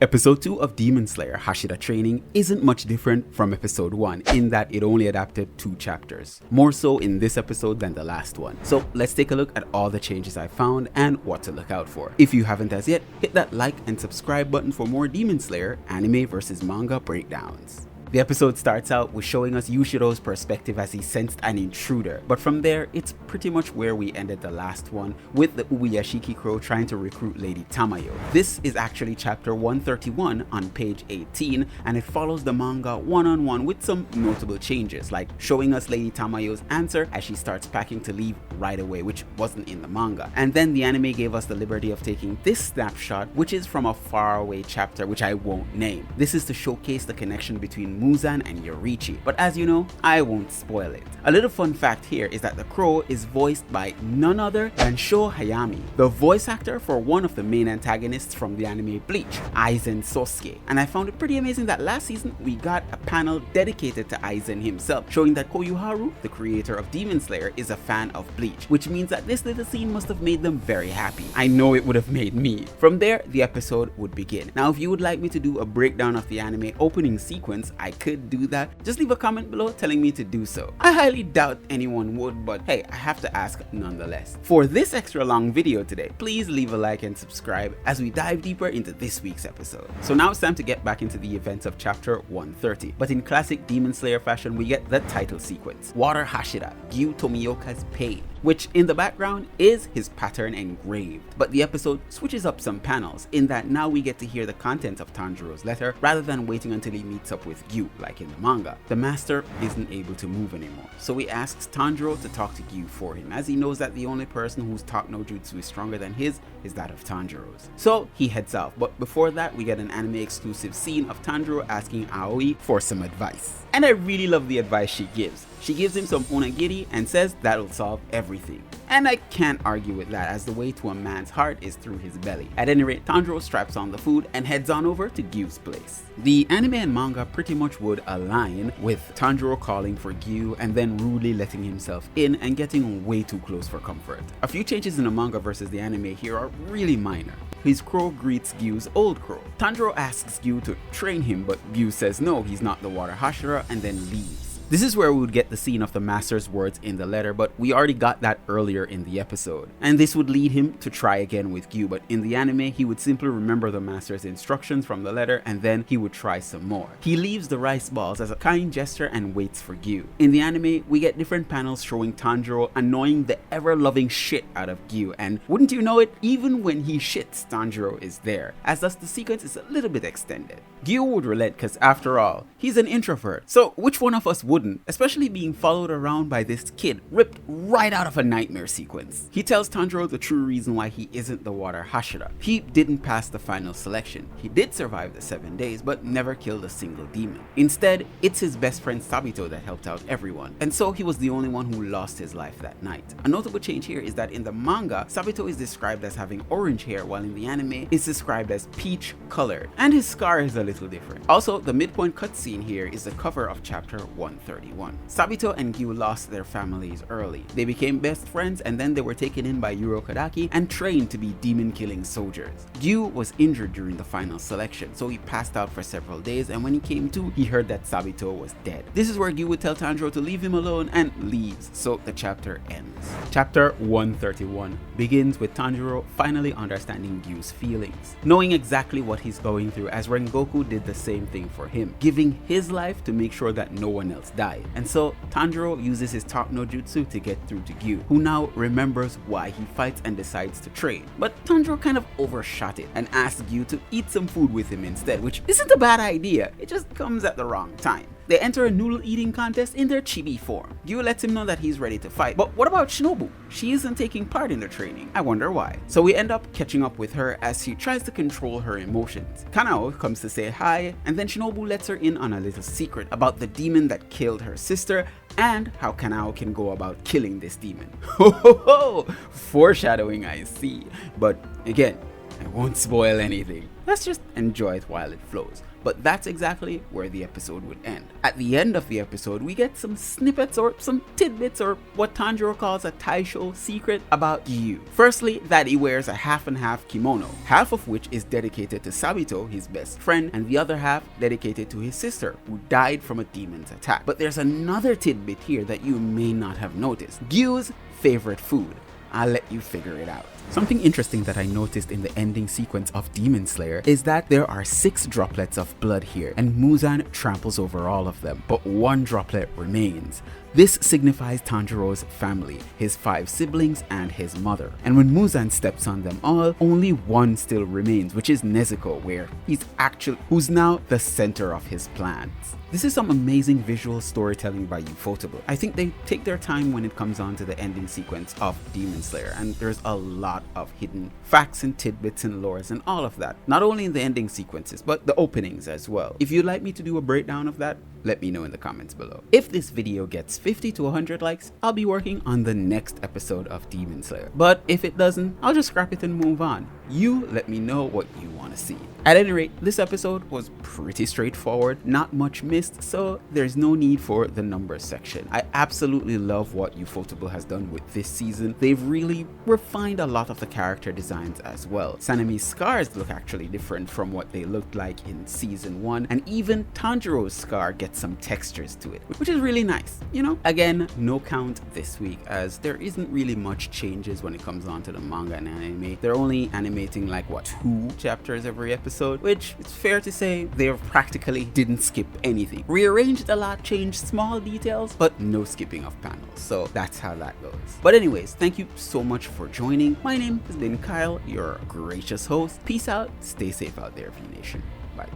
Episode 2 of Demon Slayer Hashira Training isn't much different from episode 1 in that it only adapted 2 chapters, more so in this episode than the last one. So let's take a look at all the changes I found and what to look out for. If you haven't as yet, hit that like and subscribe button for more Demon Slayer anime versus manga breakdowns. The episode starts out with showing us Yushiro's perspective as he sensed an intruder, but from there, it's pretty much where we ended the last one, with the Ubuyashiki Crow trying to recruit Lady Tamayo. This is actually chapter 131 on page 18, and it follows the manga one-on-one with some notable changes, like showing us Lady Tamayo's answer as she starts packing to leave right away, which wasn't in the manga. And then the anime gave us the liberty of taking this snapshot, which is from a faraway chapter, which I won't name. This is to showcase the connection between Muzan and Yoriichi, but as you know, I won't spoil it. A little fun fact here is that the crow is voiced by none other than Sho Hayami, the voice actor for one of the main antagonists from the anime Bleach, Aizen Sosuke. And I found it pretty amazing that last season we got a panel dedicated to Aizen himself, showing that Koyuharu, the creator of Demon Slayer, is a fan of Bleach, which means that this little scene must have made them very happy. I know it would have made me. From there, the episode would begin. Now, if you would like me to do a breakdown of the anime opening sequence, I could do that. Just leave a comment below telling me to do so. I highly doubt anyone would, but hey, I have to ask nonetheless. For this extra long video today, please leave a like and subscribe as we dive deeper into this week's episode. So now it's time to get back into the events of chapter 130, but in classic Demon Slayer fashion, we get the title sequence, Water Hashira, Giyu Tomioka's Pain, which in the background is his pattern engraved. But the episode switches up some panels in that now we get to hear the content of Tanjiro's letter rather than waiting until he meets up with Giyu like in the manga. The master isn't able to move anymore, so he asks Tanjiro to talk to Giyu for him, as he knows that the only person whose talk no jutsu is stronger than his is that of Tanjiro's. So he heads off, but before that we get an anime exclusive scene of Tanjiro asking Aoi for some advice. And I really love the advice she gives. She gives him some onigiri and says that'll solve everything. And I can't argue with that, as the way to a man's heart is through his belly. At any rate, Tanjiro straps on the food and heads on over to Giyu's place. The anime and manga pretty much would align, with Tanjiro calling for Giyu and then rudely letting himself in and getting way too close for comfort. A few changes in the manga versus the anime here are really minor. His crow greets Giyu's old crow. Tanjiro asks Giyu to train him, but Giyu says no, he's not the Water Hashira, and then leaves. This is where we would get the scene of the master's words in the letter, but we already got that earlier in the episode. And this would lead him to try again with Giyu, but in the anime, he would simply remember the master's instructions from the letter and then he would try some more. He leaves the rice balls as a kind gesture and waits for Giyu. In the anime, we get different panels showing Tanjiro annoying the ever-loving shit out of Giyu, and wouldn't you know it, even when he shits, Tanjiro is there, as thus the sequence is a little bit extended. Giyu would relent because after all, he's an introvert, so which one of us wouldn't, especially being followed around by this kid ripped right out of a nightmare sequence. He tells Tanjiro the true reason why he isn't the Water Hashira. He didn't pass the final selection. He did survive the 7 days, but never killed a single demon. Instead, it's his best friend Sabito that helped out everyone, and so he was the only one who lost his life that night. A notable change here is that in the manga, Sabito is described as having orange hair, while in the anime, it's described as peach colored, and his scar is a little different. Also, the midpoint cutscene here is the cover of chapter 131. Sabito and Giyu lost their families early. They became best friends, and then they were taken in by Yuro Kadaki and trained to be demon-killing soldiers. Giyu was injured during the final selection, so he passed out for several days, and when he came to, he heard that Sabito was dead. This is where Giyu would tell Tanjiro to leave him alone and leaves, so the chapter ends. Chapter 131 begins with Tanjiro finally understanding Giyu's feelings, knowing exactly what he's going through, as Rengoku did the same thing for him, giving his life to make sure that no one else died. And so Tanjiro uses his talk no jutsu to get through to Giyu, who now remembers why he fights and decides to train. But Tanjiro kind of overshot it and asks Giyu to eat some food with him instead, which isn't a bad idea, it just comes at the wrong time. They enter a noodle eating contest in their chibi form. Giyu lets him know that he's ready to fight, but what about Shinobu? She isn't taking part in the training. I wonder why. So we end up catching up with her as she tries to control her emotions. Kanao comes to say hi, and then Shinobu lets her in on a little secret about the demon that killed her sister and how Kanao can go about killing this demon. Ho ho ho! Foreshadowing, I see. But again, I won't spoil anything. Let's just enjoy it while it flows. But that's exactly where the episode would end. At the end of the episode, we get some snippets or some tidbits or what Tanjiro calls a Taisho secret about Giyu. Firstly, that he wears a half and half kimono, half of which is dedicated to Sabito, his best friend, and the other half dedicated to his sister, who died from a demon's attack. But there's another tidbit here that you may not have noticed. Giyu's favorite food. I'll let you figure it out. Something interesting that I noticed in the ending sequence of Demon Slayer is that there are 6 droplets of blood here, and Muzan tramples over all of them, but 1 droplet remains. This signifies Tanjiro's family, his 5 siblings and his mother. And when Muzan steps on them all, only 1 still remains, which is Nezuko, who's now the center of his plans. This is some amazing visual storytelling by Ufotable. I think they take their time when it comes on to the ending sequence of Demon Slayer, and there's a lot of hidden facts and tidbits and lores and all of that. Not only in the ending sequences, but the openings as well. If you'd like me to do a breakdown of that, let me know in the comments below. If this video gets 50 to 100 likes, I'll be working on the next episode of Demon Slayer. But if it doesn't, I'll just scrap it and move on. You let me know what you want to see. At any rate, this episode was pretty straightforward, not much missed, so there's no need for the numbers section. I absolutely love what Ufotable has done with this season. They've really refined a lot of the character designs as well. Sanemi's scars look actually different from what they looked like in season 1, and even Tanjiro's scar gets some textures to it, which is really nice, you know? Again, no count this week, as there isn't really much changes when it comes on to the manga and anime. They're only animating like, what, 2 chapters every episode, which it's fair to say they practically didn't skip anything. Rearranged a lot, changed small details, but no skipping of panels, so that's how that goes. But anyways, thank you so much for joining. My name has been Kyle, your gracious host. Peace out, stay safe out there, V Nation.